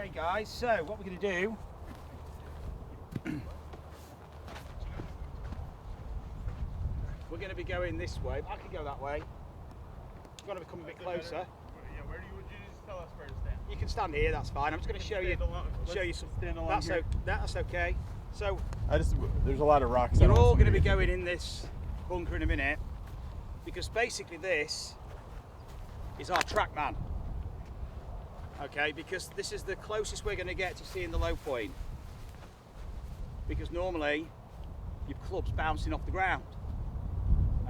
Okay guys, so what we're going to do we're going to be going this way. I can go that way. You've got to come a bit closer. Yeah, where would you just tell us where to stand? You can stand here, that's fine. I'm just going to show you some. That's okay. So there's a lot of rocks. you're all going to be going in this bunker in a minute, because basically this is our track man. Okay, because this is the closest we're going to get to seeing the low point. Because normally your club's bouncing off the ground,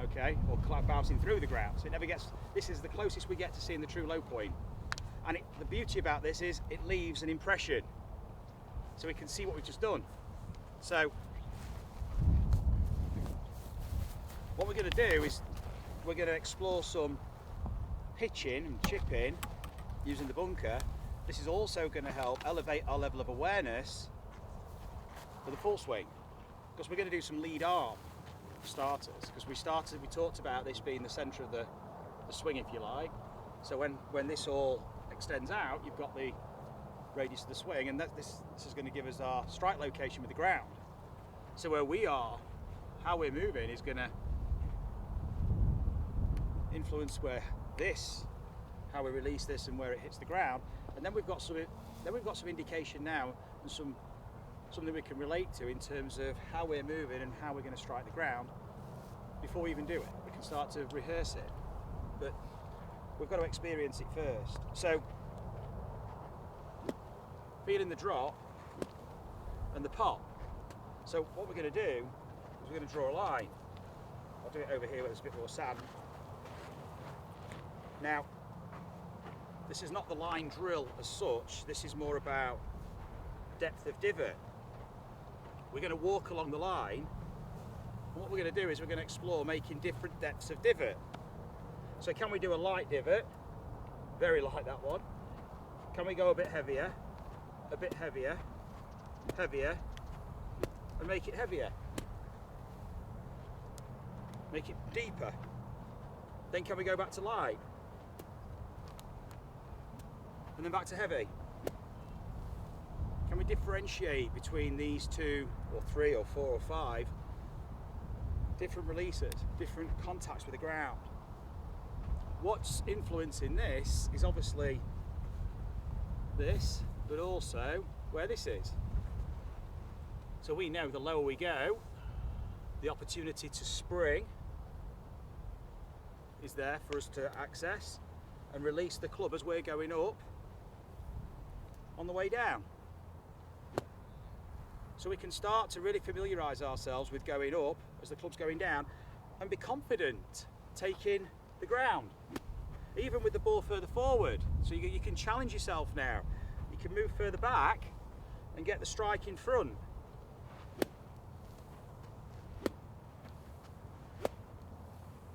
okay, or bouncing through the ground. So it never gets. This is the closest we get to seeing the true low point. And the beauty about this is it leaves an impression, so we can see what we've just done. So what we're going to do is we're going to explore some pitching and chipping using the bunker. This is also going to help elevate our level of awareness for the full swing, because we're going to do some lead arm for starters, because we talked about this being the centre of the swing, if you like. So when this all extends out, you've got the radius of the swing, and this is going to give us our strike location with the ground. So where we are, how we're moving is going to influence how we release this and where it hits the ground. And then we've got some indication now, and something we can relate to in terms of how we're moving and how we're going to strike the ground before we even do it. We can start to rehearse it, but we've got to experience it first. So feeling the drop and the pop. So what we're going to do is we're going to draw a line. I'll do it over here where there's a bit more sand. Now, this is not the line drill as such, this is more about depth of divot. We're going to walk along the line, and what we're going to do is we're going to explore making different depths of divot. So can we do a light divot, very light, that one? Can we go a bit heavier, heavier, and make it heavier? Make it deeper. Then can we go back to light? And then back to heavy? Can we differentiate between these 2 or 3 or 4 or 5 different releases, different contacts with the ground? What's influencing this is obviously this, but also where this is. So we know the lower we go, the opportunity to spring is there for us to access and release the club as we're going up on the way down. So we can start to really familiarise ourselves with going up as the club's going down, and be confident taking the ground, even with the ball further forward. So you can challenge yourself now. You can move further back and get the strike in front.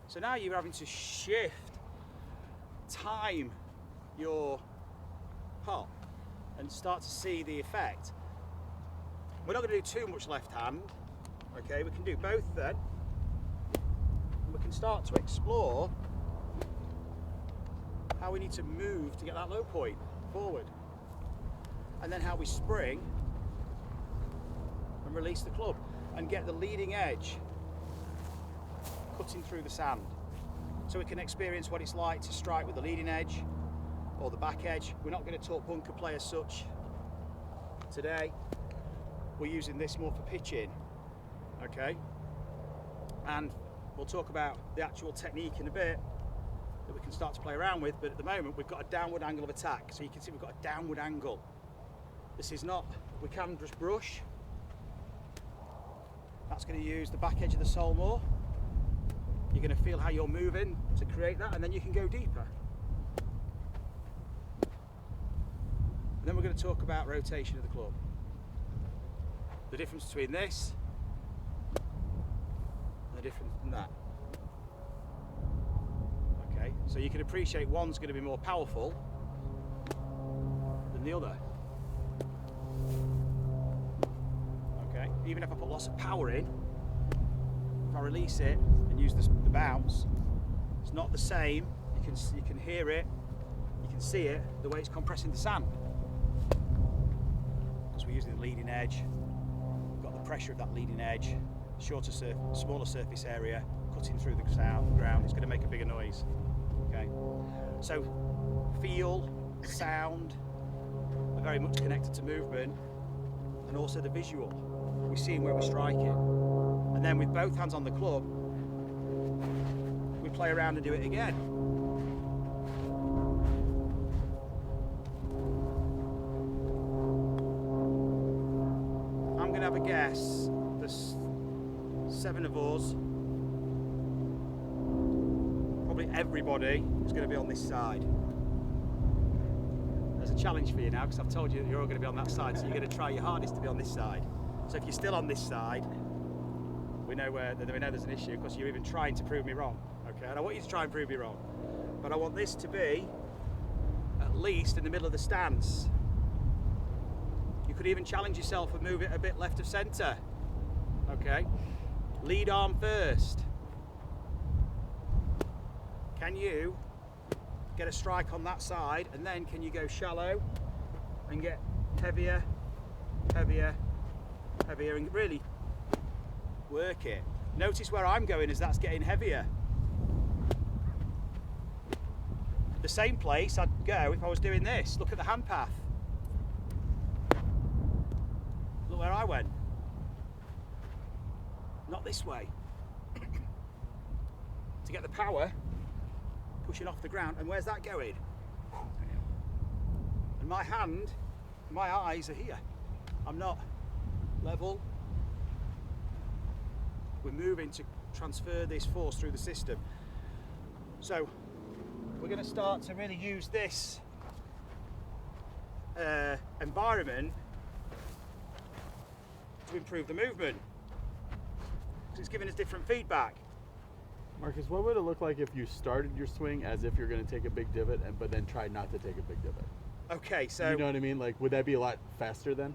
So now you're having to shift, time your pop and start to see the effect. We're not going to do too much left hand, okay? We can do both then. And we can start to explore how we need to move to get that low point forward. And then how we spring and release the club and get the leading edge cutting through the sand. So we can experience what it's like to strike with the leading edge or the back edge. We're not going to talk bunker play as such today. We're using this more for pitching, okay? And we'll talk about the actual technique in a bit that we can start to play around with, but at the moment we've got a downward angle of attack. So you can see we've got a downward angle. This is not, we can just brush. That's going to use the back edge of the sole more. You're going to feel how you're moving to create that, and then you can go deeper. And then we're going to talk about rotation of the club. The difference between this and the difference from that. Okay, so you can appreciate one's going to be more powerful than the other. Okay, even if I put lots of power in, if I release it and use the bounce, it's not the same. You can hear it, you can see it, the way it's compressing the sand. So we're using the leading edge. We've got the pressure of that leading edge, smaller surface area, cutting through the ground. It's going to make a bigger noise. Okay. So feel, sound are very much connected to movement, and also the visual. We're seeing where we're striking, and then with both hands on the club, we play around and do it again. I'm going to have a guess. There's 7 of us. Probably everybody is going to be on this side. There's a challenge for you now, because I've told you that you're all going to be on that side, so you're going to try your hardest to be on this side. So if you're still on this side, we know there's an issue, because you're even trying to prove me wrong. Okay, and I want you to try and prove me wrong, but I want this to be at least in the middle of the stance. You could even challenge yourself and move it a bit left of centre. Okay, lead arm first. Can you get a strike on that side, and then can you go shallow and get heavier, heavier, heavier, and really work it? Notice where I'm going as that's getting heavier. The same place I'd go if I was doing this. Look at the hand path. Look where I went. Not this way. To get the power, pushing off the ground, and where's that going? And my hand, my eyes are here. I'm not level. We're moving to transfer this force through the system. So we're going to start to really use this environment to improve the movement, because it's giving us different feedback. Marcus, what would it look like if you started your swing as if you're going to take a big divot, but then try not to take a big divot? Okay, so you know what I mean? Like, would that be a lot faster then?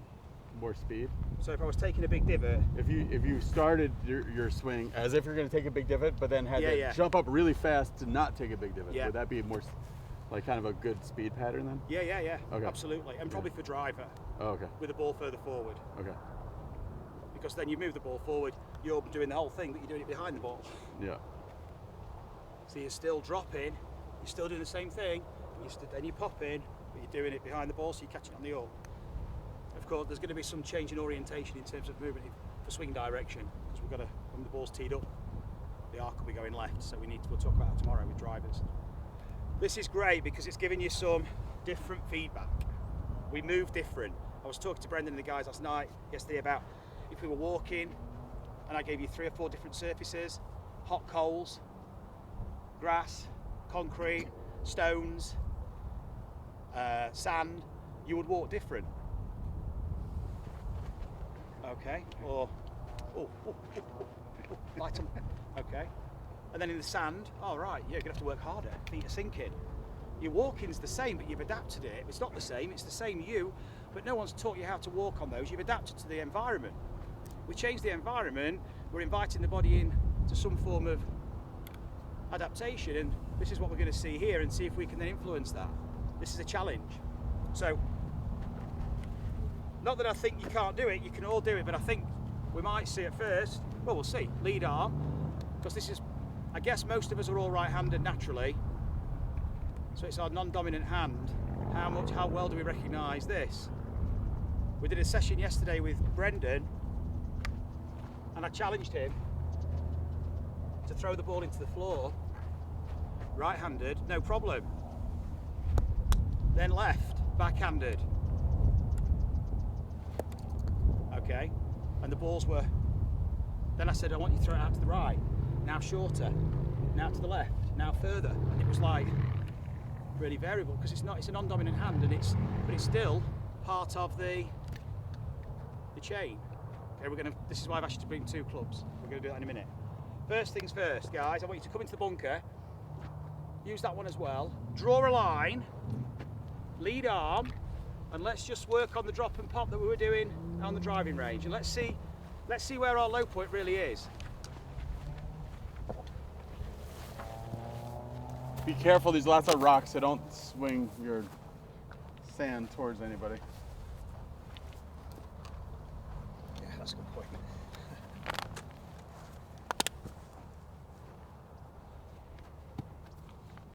More speed? So if I was taking a big divot, if you started your swing as if you're going to take a big divot, but then had to jump up really fast to not take a big divot, would that be more like kind of a good speed pattern then? Yeah. Okay. Absolutely, and probably for driver. Oh, okay. With the ball further forward. Okay. Because then you move the ball forward, you're doing the whole thing, but you're doing it behind the ball. Yeah. So you're still dropping, you're still doing the same thing, then you pop in, but you're doing it behind the ball, so you're catching it on the up. Of course, there's going to be some change in orientation in terms of movement for swing direction, because we've got to, when the ball's teed up, the arc will be going left, so we'll talk about that tomorrow with drivers. This is great because it's giving you some different feedback. We move different. I was talking to Brendan and the guys yesterday about if we were walking, and I gave you 3 or 4 different surfaces, hot coals, grass, concrete, stones, sand, you would walk different. Okay, or light on. Okay, and then in the sand, oh right, you're gonna have to work harder. Feet are sinking. Your walking's the same, but you've adapted it. It's not the same. It's the same you, but no one's taught you how to walk on those. You've adapted to the environment. We change the environment. We're inviting the body in to some form of adaptation, and this is what we're going to see here, and see if we can then influence that. This is a challenge. So, not that I think you can't do it, you can all do it, but I think we might see at first, well, we'll see, lead arm, because this is, I guess most of us are all right-handed naturally, so it's our non-dominant hand. How well do we recognise this? We did a session yesterday with Brendan, and I challenged him to throw the ball into the floor, right-handed, no problem. Then left, backhanded. Okay, and the balls were, then I said, I want you to throw it out to the right, now shorter, now to the left, now further, and it was like really variable, because it's a non-dominant hand, and but it's still part of the chain. Okay, this is why I've asked you to bring 2 clubs. We're going to do that in a minute. First things first, guys, I want you to come into the bunker, use that one as well, draw a line, lead arm, and let's just work on the drop and pop that we were doing on the driving range, and let's see where our low point really is. Be careful, there's lots of rocks, so don't swing your sand towards anybody. That's a good point.